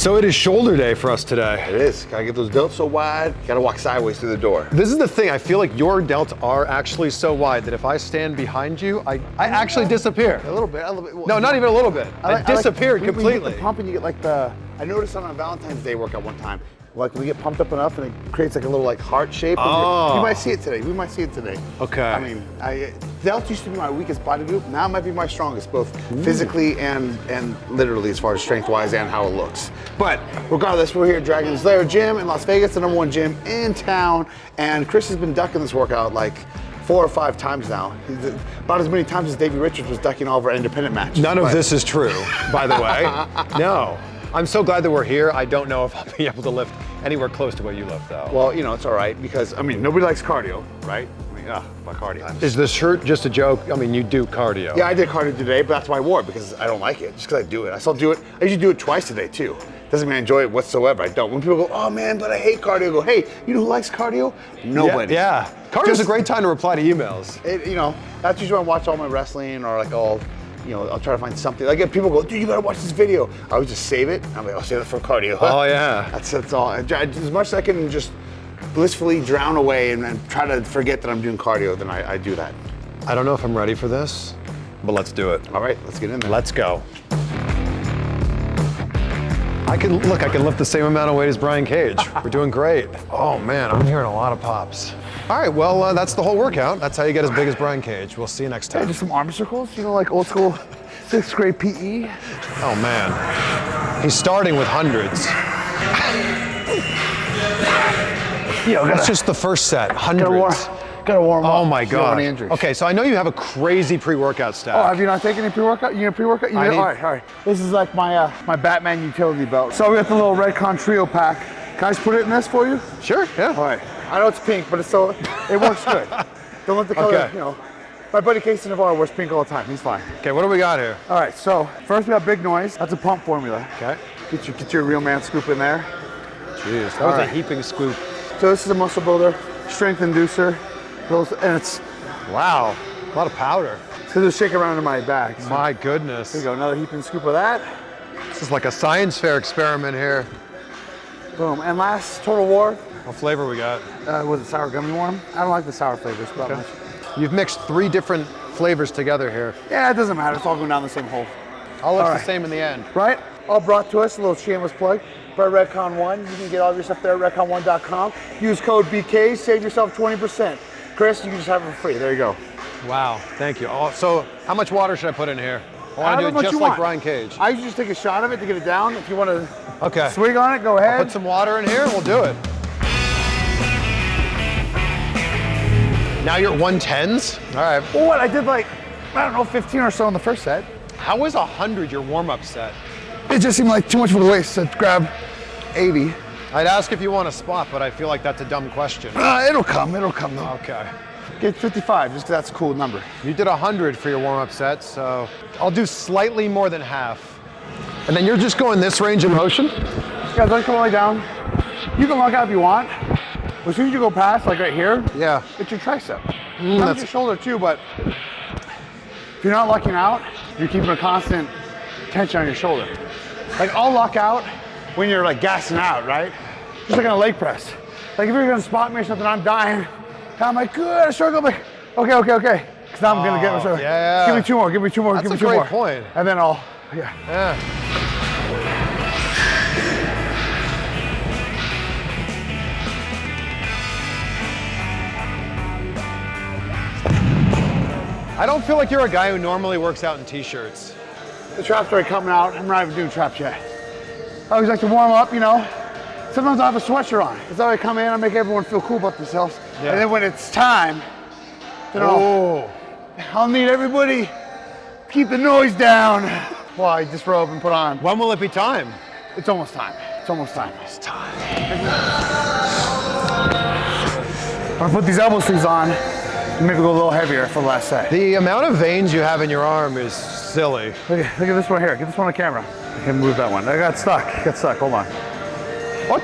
So it is shoulder day for us today. It is. Gotta get those delts so wide, gotta walk sideways through the door. This is the thing, I feel like your delts are actually so wide that if I stand behind you, I actually disappear. A little bit. Well, no, not even a little bit. I disappeared completely. When you get the pump and you get like I noticed on a Valentine's Day workout one time, like we get pumped up enough and it creates like a little like heart shape. Oh. You might see it today. We might see it today. Okay. I mean, delts used to be my weakest body group. Now it might be my strongest, both physically and literally as far as strength-wise and how it looks. But regardless, we're here at Dragon's Lair Gym in Las Vegas, the #1 gym in town. And Chris has been ducking this workout like 4 or 5 times now. About as many times as Davey Richards was ducking all of our independent matches. None of this is true, by the way. No. I'm so glad that we're here. I don't know if I'll be able to lift anywhere close to what you lift, though. Well, you know, it's all right because, I mean, nobody likes cardio, right? I mean, my cardio. Is the shirt just a joke? I mean, you do cardio. Yeah, I did cardio today, but that's why I wore it because I don't like it. Just because I do it. I still do it. I usually do it twice a day, too. Doesn't mean I enjoy it whatsoever. I don't. When people go, oh man, but I hate cardio, I go, hey, you know who likes cardio? Nobody. Yeah. Cardio's a great time to reply to emails. You know, that's usually when I watch all my wrestling or like all, you know, I'll try to find something. Like if people go, dude, you gotta watch this video. I always just save it. I'm like, I'll save it for cardio. Oh yeah. That's all. As much as I can just blissfully drown away and try to forget that I'm doing cardio, then I do that. I don't know if I'm ready for this, but let's do it. All right, let's get in there. Let's go. I can lift the same amount of weight as Brian Cage. We're doing great. Oh man, I'm hearing a lot of pops. All right, well, that's the whole workout. That's how you get as big as Brian Cage. We'll see you next time. Hey, just some arm circles, you know, like old school 6th grade PE. Oh man, he's starting with hundreds. That's just the first set, hundreds. Gotta warm up. Oh my God. Okay, so I know you have a crazy pre-workout stack. Oh, have you not taken any pre-workout? You need a pre-workout? All right. This is like my my Batman utility belt. So we got the little Redcon Trio pack. Can I just put it in this for you? Sure, yeah. All right. I know it's pink, but it works good. Don't let the color, you know. My buddy Casey Navarro wears pink all the time. He's fine. Okay, what do we got here? All right, so first we got Big Noise. That's a pump formula. Okay. Get your real man scoop in there. Jeez, that was a heaping scoop. So this is a muscle builder, strength inducer. And it's, wow, a lot of powder. So just shake around in my bag. So my goodness. There you go, another heaping scoop of that. This is like a science fair experiment here. Boom, and last Total War. What flavor we got? Was it sour gummy worm? I don't like the sour flavors, but okay. You've mixed 3 different flavors together here. Yeah, it doesn't matter, it's all going down the same hole. All looks the same in the end. Right, all brought to us, a little shameless plug. By Redcon1, you can get all of your stuff there at redcon1.com. Use code BK, save yourself 20%. Chris, you can just have it for free. There you go. Wow, thank you. So how much water should I put in here? I want to do it just like Brian Cage. I usually just take a shot of it to get it down. If you want to swig on it, go ahead. I'll put some water in here and we'll do it. Now you're at 110s? All right. Well, what? I did like, I don't know, 15 or so in the first set. How was 100 your warm-up set? It just seemed like too much for the waist to grab 80. I'd ask if you want a spot, but I feel like that's a dumb question. It'll come though. Okay. Get 55, just because that's a cool number. You did 100 for your warm-up set, so I'll do slightly more than half. And then you're just going this range of motion? Yeah, don't come all the way down. You can lock out if you want. As soon as you go past, like right here, it's your tricep. That's your shoulder too, but if you're not locking out, you're keeping a constant tension on your shoulder. Like I'll lock out when you're like gassing out, right? Just like on a leg press. Like if you're gonna spot me or something, I'm dying. I'm like, good, I struggle. I'm like, okay. Because now I'm gonna get my shoulder. Yeah. Give me 2 more, give me 2 more, give me 2 more. That's a great point. And then I'll, I don't feel like you're a guy who normally works out in t-shirts. The traps are coming out. I'm not even doing traps yet. I always like to warm up, you know. Sometimes I have a sweatshirt on. That's how I come in, I make everyone feel cool about themselves. Yeah. And then when it's time, then I'll need everybody keep the noise down while I disrobe and put on. When will it be time? It's almost time. It's almost time. It's time. I'm gonna put these elbow sleeves on and maybe go a little heavier for the last set. The amount of veins you have in your arm is silly. Look at this one here. Get this one on camera. I can move that one. I got stuck. Hold on. What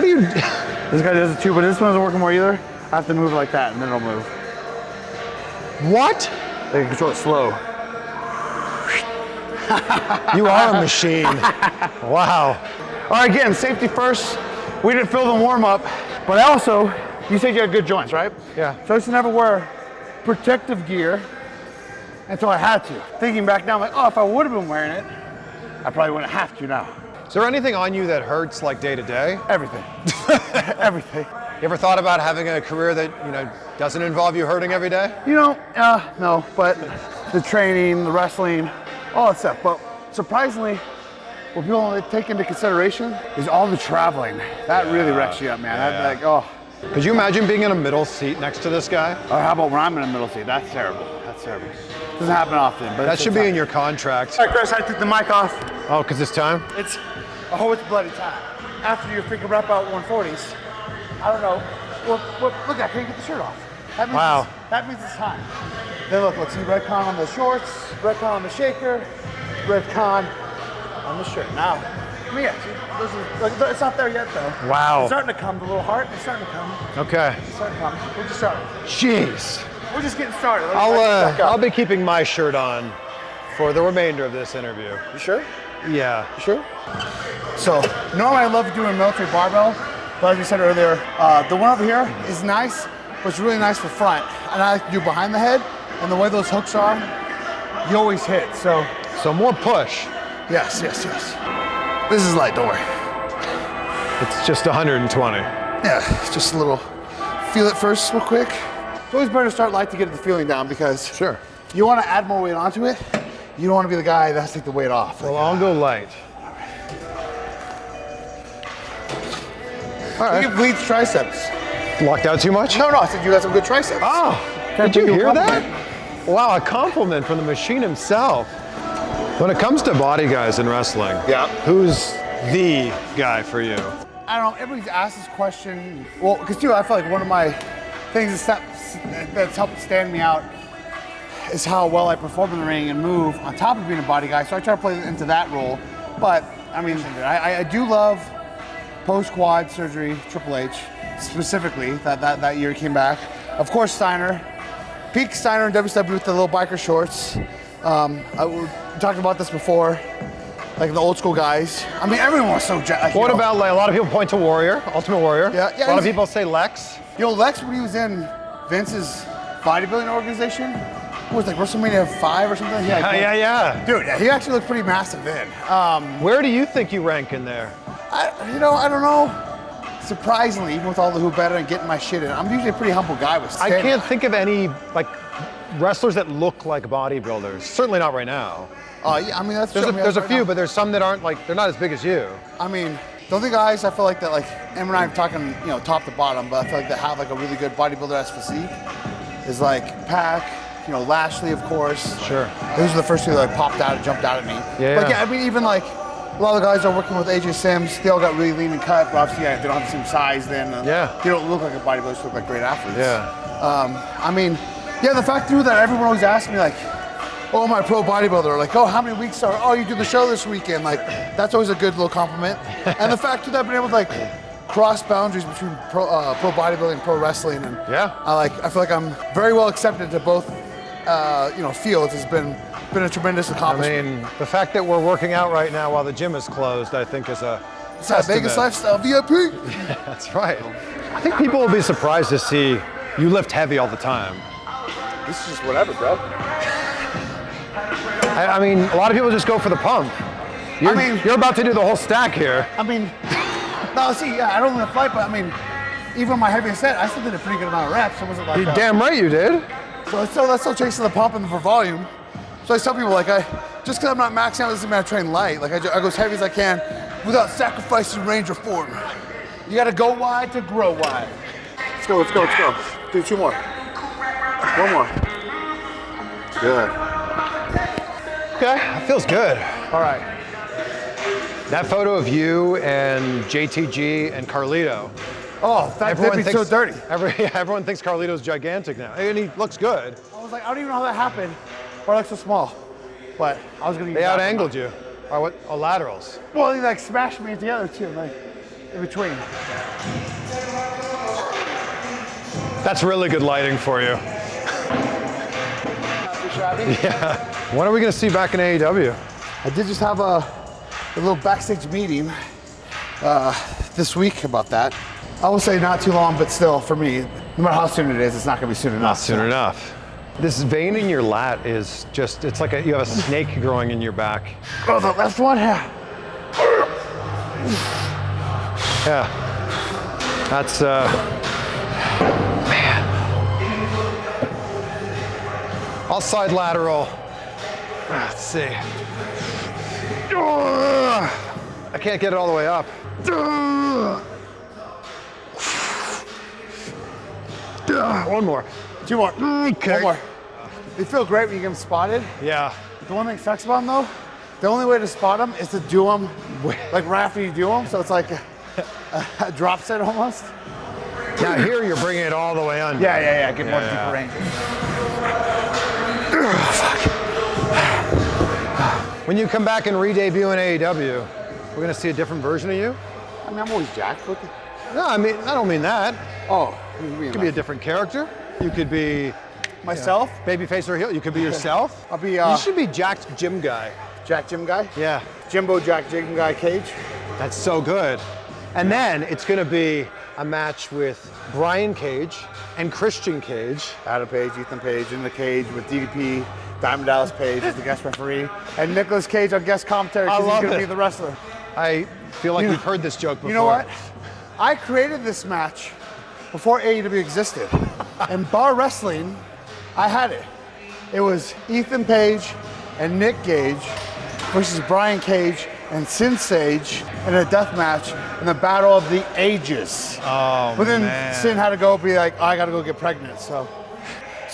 are you? This guy does it too, but this one doesn't work more either. I have to move it like that and then it'll move. What? I can control it slow. You are a machine. Wow. All right, again, safety first. We didn't fill the warm up, but you said you had good joints, right? Yeah. So I used to never wear protective gear until I had to. Thinking back now, I'm like, oh, if I would have been wearing it, I probably wouldn't have to now. Is there anything on you that hurts like day to day? Everything. Everything. You ever thought about having a career that, doesn't involve you hurting every day? No, but the training, the wrestling, all that stuff. But surprisingly, what people don't take into consideration is all the traveling. That really wrecks you up, man. Yeah. Could you imagine being in a middle seat next to this guy? Or how about when I'm in a middle seat? That's terrible. That's terrible. Doesn't happen often, but that should be in your contract. All right, Chris, I took the mic off. Oh, because it's time? It's bloody time. After your freaking rep out 140s, I don't know. Well, look, I can't get the shirt off. That means it's time. Then look, see red con on the shorts, red con on the shaker, red con on the shirt. Now, it's not there yet though. Wow. It's starting to come, the little heart, it's starting to come. Okay. It's starting to come. We're just starting. Jeez. We're just getting started. I'll be keeping my shirt on for the remainder of this interview. You sure? Yeah. You sure? So, normally I love doing military barbell, but as we said earlier, the one over here is nice, but it's really nice for front. And I like to do behind the head, and the way those hooks are, you always hit, so. So more push. Yes. This is light, don't worry. It's just 120. Yeah, it's just a little, feel it first real quick. It's always better to start light to get the feeling down because sure, you want to add more weight onto it. You don't want to be the guy that has to take the weight off. Well, I'll go light. All right. Look at Vliet's triceps. Locked out too much? No, I said you got some good triceps. Oh, did you hear that? Wow, a compliment from the machine himself. When it comes to body guys in wrestling, who's the guy for you? I don't know, everybody's asked this question. Well, because too, I feel like one of my things that's helped stand me out is how well I perform in the ring and move on top of being a body guy. So I try to play into that role. But I mean, I do love post-quad surgery, Triple H, specifically, that year he came back. Of course, Steiner. Peak Steiner in WCW with the little biker shorts. We talked about this before, like the old school guys. I mean, everyone was so jacked. What about, like, a lot of people point to Warrior, Ultimate Warrior. Yeah, a lot of people say Lex. Lex, when he was in Vince's bodybuilding organization, was like WrestleMania 5 or something? Yeah. Dude, he actually looked pretty massive then. Where do you think you rank in there? I don't know. Surprisingly, even with all the who better and getting my shit in, I'm usually a pretty humble guy with stand-up. I can't think of any wrestlers that look like bodybuilders. Certainly not right now. Yeah, I mean there's a few, but there's some that aren't they're not as big as you. I mean, the only guys I feel like that Em and I are talking top to bottom, but I feel like they have a really good bodybuilder-esque physique is like Pac, Lashley, of course. Sure. Those are the first two that popped out and jumped out at me. Yeah. But yeah, I mean, even a lot of the guys are working with AJ Sims. They all got really lean and cut, but obviously they don't have the same size then. They don't look like a bodybuilder, they look like great athletes. Yeah. I mean, the fact too that everyone always asks me oh, my pro bodybuilder, oh, how many weeks you do the show this weekend? That's always a good little compliment. And the fact too that I've been able to cross boundaries between pro bodybuilding and pro wrestling, and I feel like I'm very well accepted to both fields has been a tremendous accomplishment. I mean, the fact that we're working out right now while the gym is closed, I think is a It's that Vegas lifestyle VIP. That's right. I think people will be surprised to see you lift heavy all the time. This is just whatever, bro. I mean, a lot of people just go for the pump. You're about to do the whole stack here. I mean, no, see, I don't lift light, but I mean, even my heaviest set, I still did a pretty good amount of reps. It wasn't You're damn right you did. So that's still chasing the pump and for volume. So I tell people, just because I'm not maxing out doesn't mean I train light. I go as heavy as I can without sacrificing range or form. You got to go wide to grow wide. Let's go. Do 2 more. 1 more. Good. Okay, that feels good. All right. That photo of you and JTG and Carlito. Oh, that did me so dirty. Everyone thinks Carlito's gigantic now, and he looks good. I was like, I don't even know how that happened. Or so small. But I was gonna use They out-angled you. Or what? Oh, laterals. Well, he smashed me together too, in between. That's really good lighting for you. Not too shabby. Yeah. When are we gonna see you back in AEW? I did just have a little backstage meeting this week about that. I would say not too long, but still, for me, no matter how soon it is, it's not gonna be soon enough. Not soon enough. This vein in your lat is just, it's like you have a snake growing in your back. Oh, the left one? Yeah. Yeah. That's, man. I'll side lateral. Let's see. I can't get it all the way up. One more. 2 more. Okay. 1 more. They feel great when you get them spotted. Yeah. The one thing that sucks about them though, the only way to spot them is to do them like right after you do them. So it's like a drop set almost. Now here you're bringing it all the way under. Yeah. Get more deeper range. When you come back and re-debut in AEW, we're gonna see a different version of you? I mean, I'm always jacked. No, I mean, I don't mean that. Oh, You could be a different character. You could be myself, babyface or heel. You could be yourself. I'll be. You should be Jack's gym guy. Jack Gym Guy. Yeah. Jimbo Jack Gym Guy Cage. That's so good. And then it's gonna be a match with Brian Cage and Christian Cage. Adam Page, Ethan Page in the cage with DDP. Diamond Dallas Page is the guest referee, and Nicolas Cage on guest commentary because he's going to be the wrestler. I feel like we've heard this joke before. You know what? I created this match before AEW existed. In bar wrestling, I had it. It was Ethan Page and Nick Gage versus Brian Cage and Sin Sage in a death match in the Battle of the Ages. Oh, but then man. Sin had to go be like, oh, I got to go get pregnant. So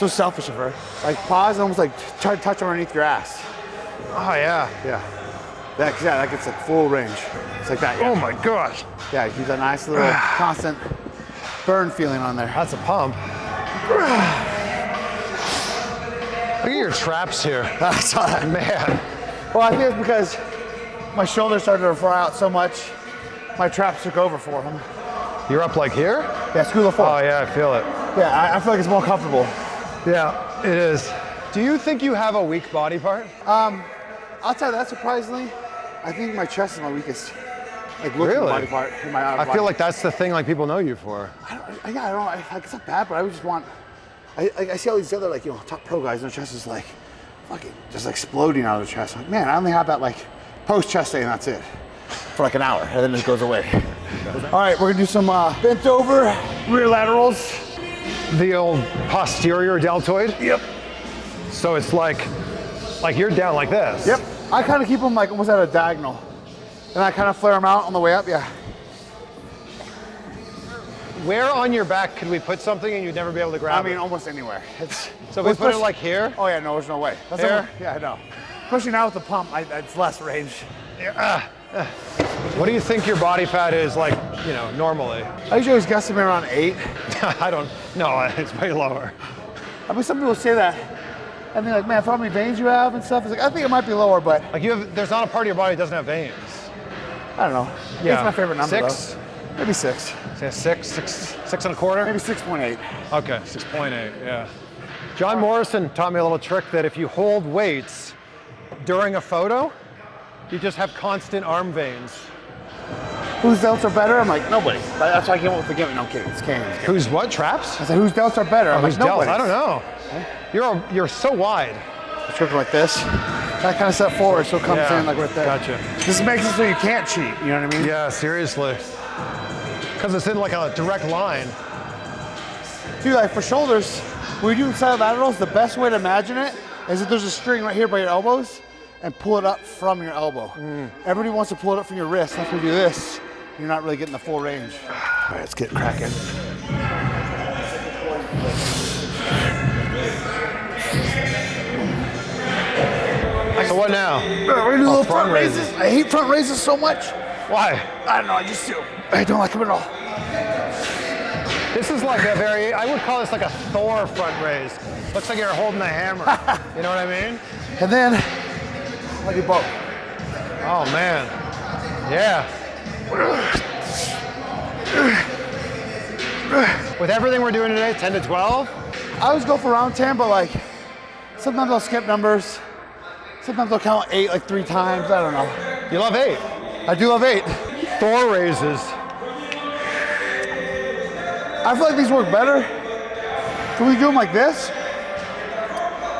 selfish of her. Like pause and almost like try to touch underneath your ass. Oh, yeah. Yeah. That gets like full range. It's like that. Yeah. Oh, my gosh. Yeah, you keep that nice little constant burn feeling on there. That's a pump. Look at your traps here. I saw that. Man. Well, I think it's because my shoulders started to fry out so much, my traps took over for them. You're up like here? Yeah, school of 4. Oh, yeah, I feel it. Yeah, I feel like it's more comfortable. Yeah, it is. Do you think you have a weak body part? I'll tell you that surprisingly, I think my chest is my weakest. Like looking body part in my I feel like that's the thing like people know you for. I don't know. It's not bad, but I would just want. I see all these other like top pro guys, and their chest is like fucking just exploding out of their chest. Like, man, I only have that like post chest day, and that's it for like an hour, and then it goes away. All right, we're gonna do some bent over rear laterals. The old posterior deltoid? Yep. So it's like you're down like this. Yep. I kind of keep them like almost at a diagonal. And I kind of flare them out on the way up, yeah. Where on your back could we put something and you'd never be able to grab it? I mean, almost anywhere. So if we put it like here? Oh yeah, no, there's no way. That's Here? yeah, I know. Pushing out with the pump, it's less range. What do you think your body fat is like, normally? I usually always guesstimate around 8. I don't know, it's way lower. I mean, some people say that, and they're like, man, for how many veins you have and stuff, it's like, I think it might be lower, but. Like there's not a part of your body that doesn't have veins. I don't know. Yeah. It's my favorite number, 6? though. Maybe 6. Say 6 and a quarter? Maybe 6.8. Okay, 6.8, yeah. John Morrison taught me a little trick that if you hold weights during a photo, you just have constant arm veins. Whose delts are better? I'm like, nobody. That's why I came up with the gimmick. No, I'm kidding. It's Kane. Who's what? Traps? I said, whose delts are better? I'm Who's like, delts? nobody. I don't know. You're so wide. It's working like this. That kind of step forward, so it comes in like right there. Gotcha. This makes it so you can't cheat. You know what I mean? Yeah, seriously. Because it's in like a direct line. Dude, like for shoulders, when you're doing side laterals, the best way to imagine it is that there's a string right here by your elbows and pull it up from your elbow. Everybody wants to pull it up from your wrist. After you do this, you're not really getting the full range. All right, let's get cracking. So what now? We're gonna do little front raises. I hate front raises so much. Why? I don't know, I just do. I don't like them at all. This is like I would call this like a Thor front raise. Looks like you're holding a hammer. You know what I mean? And then, I do both. Oh man. Yeah. With everything we're doing today, 10 to 12? I always go for around 10, but like, sometimes I'll skip numbers. Sometimes I'll count 8 like 3 times. I don't know. You love 8. I do love 8. Thor raises. I feel like these work better. So when you do them like this,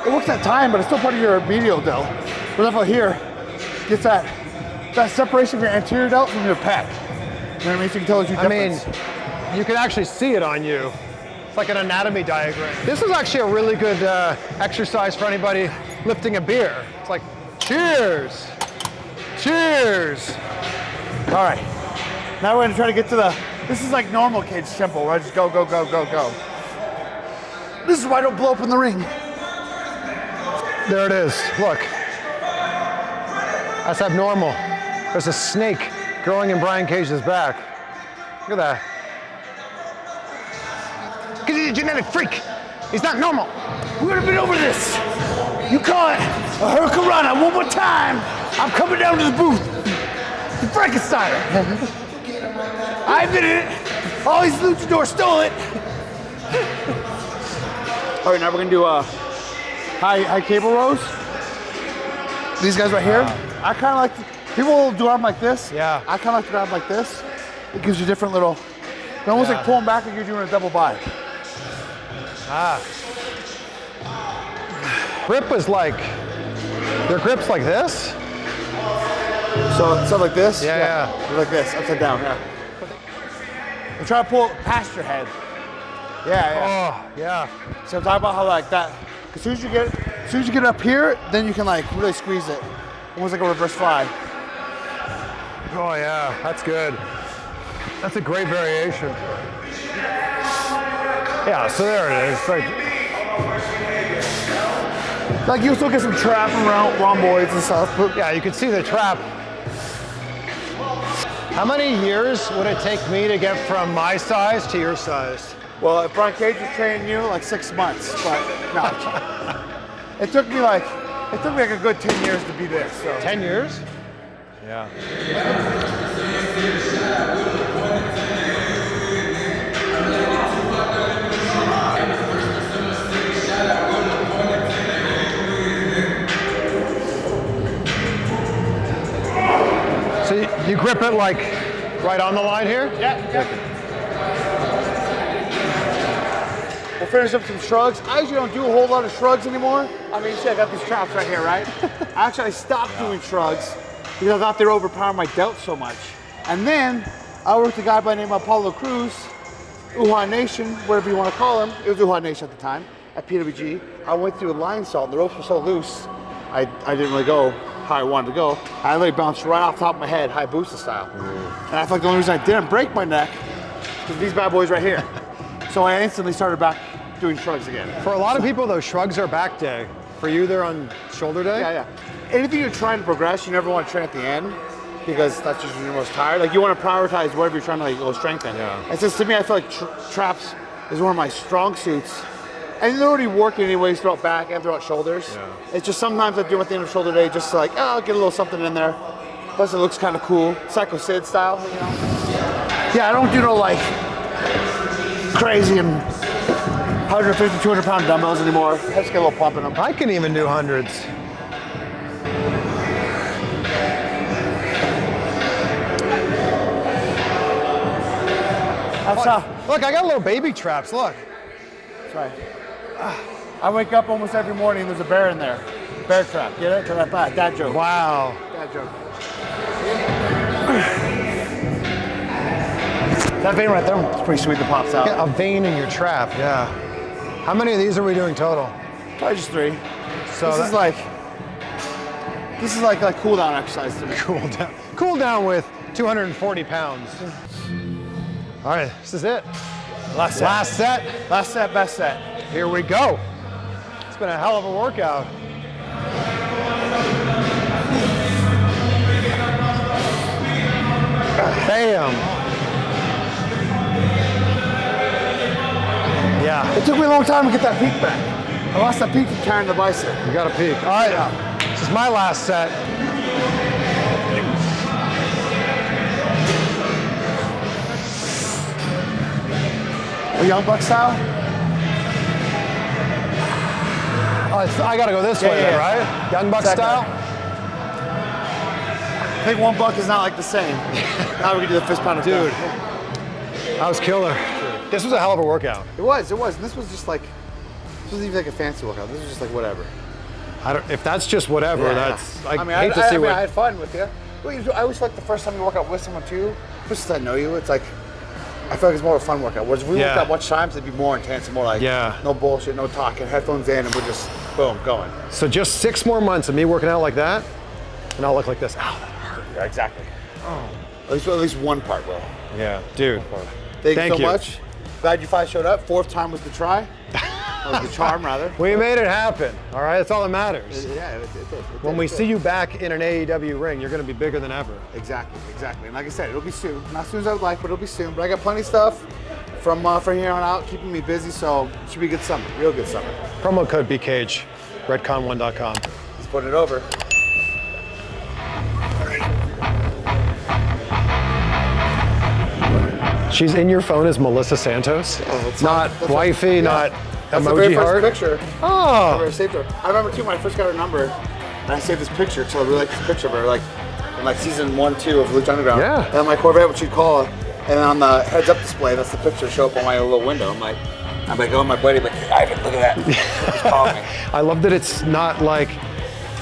it works that time, but it's still part of your medial delt. Whereas I feel here, gets that separation of your anterior delt from your pec. You know what I mean? So you can tell the difference. I mean, you can actually see it on you. It's like an anatomy diagram. This is actually a really good exercise for anybody lifting a beer. It's like, cheers, cheers. All right, now we're gonna try to get to this is like normal cage simple, where I just go, go, go, go, go. This is why I don't blow up in the ring. There it is, look. That's abnormal. There's a snake growing in Brian Cage's back. Look at that. Because he's a genetic freak. He's not normal. We would have been over this. You call it a hurricanrana one more time. I'm coming down to the booth. The Frankensteiner. I admitted it. All these luchadors stole it. All right, now we're gonna do high cable rows. These guys right here. I kind of like people do arm like this. Yeah. I kind of like to grab like this. It gives you different little. It's almost like pulling back like you're doing a double bi. Grip is like, your grip's like this? So like this? Yeah. Like this, upside down, yeah. And try to pull it past your head. Yeah. Oh, yeah. So I'm talking about how like that, as soon as you get up here, then you can like really squeeze it. Almost like a reverse fly. Oh yeah, that's good. That's a great variation. Yeah, so there it is. Like you still get some trap and rhomboids and stuff. But yeah, you can see the trap. How many years would it take me to get from my size to your size? Well, if Brian Cage is training you, like 6 months, but no. It took me like a good 10 years to be this. So. 10 years? Yeah. So you grip it like right on the line here? Yeah. We'll finish up some shrugs. I usually don't do a whole lot of shrugs anymore. I mean, see, I got these traps right here, right? I stopped doing shrugs because I thought they were overpowering my delt so much. And then I worked with a guy by the name of Apollo Cruz, Uha Nation, whatever you want to call him. It was Uha Nation at the time, at PWG. I went through a line salt, and the ropes were so loose, I didn't really go how I wanted to go. I literally bounced right off the top of my head, high booster style. And I feel like the only reason I didn't break my neck is these bad boys right here. So I instantly started back doing shrugs again. For a lot of people, though, shrugs are back day. For you, they're on shoulder day? Yeah. Anything you're trying to progress, you never want to train at the end because that's just when you're most tired. Like you want to prioritize whatever you're trying to go strengthen. Yeah. And since to me, I feel like traps is one of my strong suits. And they're already working anyways throughout back and throughout shoulders. Yeah. It's just sometimes I do them at the end of shoulder day just to like, I'll get a little something in there. Plus it looks kind of cool. Psycho Sid style, you know? Yeah, I don't do no like crazy and 150, 200 pound dumbbells anymore. I just get a little pump in them. I can even do hundreds. Look, I got little baby traps, look. That's right. I wake up almost every morning, there's a bear in there. Bear trap, get it? Dad joke. Wow. Dad joke. That vein right there, it's pretty sweet that pops out. Yeah, a vein in your trap, yeah. How many of these are we doing total? Probably just 3. So this is like cool down exercise to me. Cool down with 240 pounds. All right, this is it. Last set, best set. Here we go. It's been a hell of a workout. Bam. Yeah. It took me a long time to get that peak back. I lost that peak from carrying the bicep. You got a peak. All right, This is my last set. A Young Buck style? I gotta go this way, then, right? Young Buck style? I think one buck is not like the same. Now we can do the fist pound. Dude, that was killer. This was a hell of a workout. It was. And this was just like, this wasn't even like a fancy workout. This was just like whatever. If that's just whatever, that's, I hate to see I what. had fun with you. I always feel like the first time you work out with someone too, just as I know you, it's like, I feel like it's more of a fun workout. Whereas if we worked out much times, it'd be more intense and more like, no bullshit, no talking, headphones in, and we're just, boom, going. So just 6 more months of me working out like that, and I'll look like this. Ow, that hurt. Yeah, exactly. Oh. At least one part will. Yeah, dude. Thank you so much. Glad you finally showed up. 4th time was the try. Or the charm, rather. We made it happen, all right? That's all that matters. Yeah, it did. When we see you back in an AEW ring, you're going to be bigger than ever. Exactly. And like I said, it'll be soon. Not as soon as I would like, but it'll be soon. But I got plenty of stuff from here on out, keeping me busy, so it should be a good summer, real good summer. Promo code BCAGE, redcon1.com. Let's put it over. She's in your phone as Melissa Santos? Not wifey, not that's emoji the very heart? first picture. Oh. I saved her. I remember too when I first got her number, and I saved this picture because I really like this picture of her, like in like season 1, 2 of Lucha Underground. Yeah. And on my Corvette, what she'd call her, and on the heads-up display, that's the picture show up on my little window. I'm like, oh, my buddy, like, Ivan, look at that. Just call me. I love that it's not like,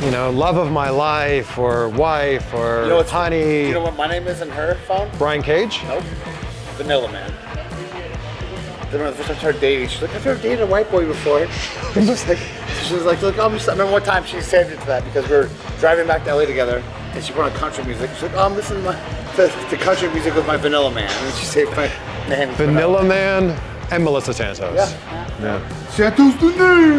you know, love of my life or wife or honey. You know what my name is in her phone? Brian Cage? Nope. Vanilla Man. I remember the first time I started dating, she's like, I've never dated a white boy before. She was like, look, I remember one time she saved it to that because we were driving back to LA together and she put on country music. She's like, oh, I'm listening to country music with my Vanilla Man. And she saved my name. Vanilla Man and Melissa Santos. Yeah. Santos the name.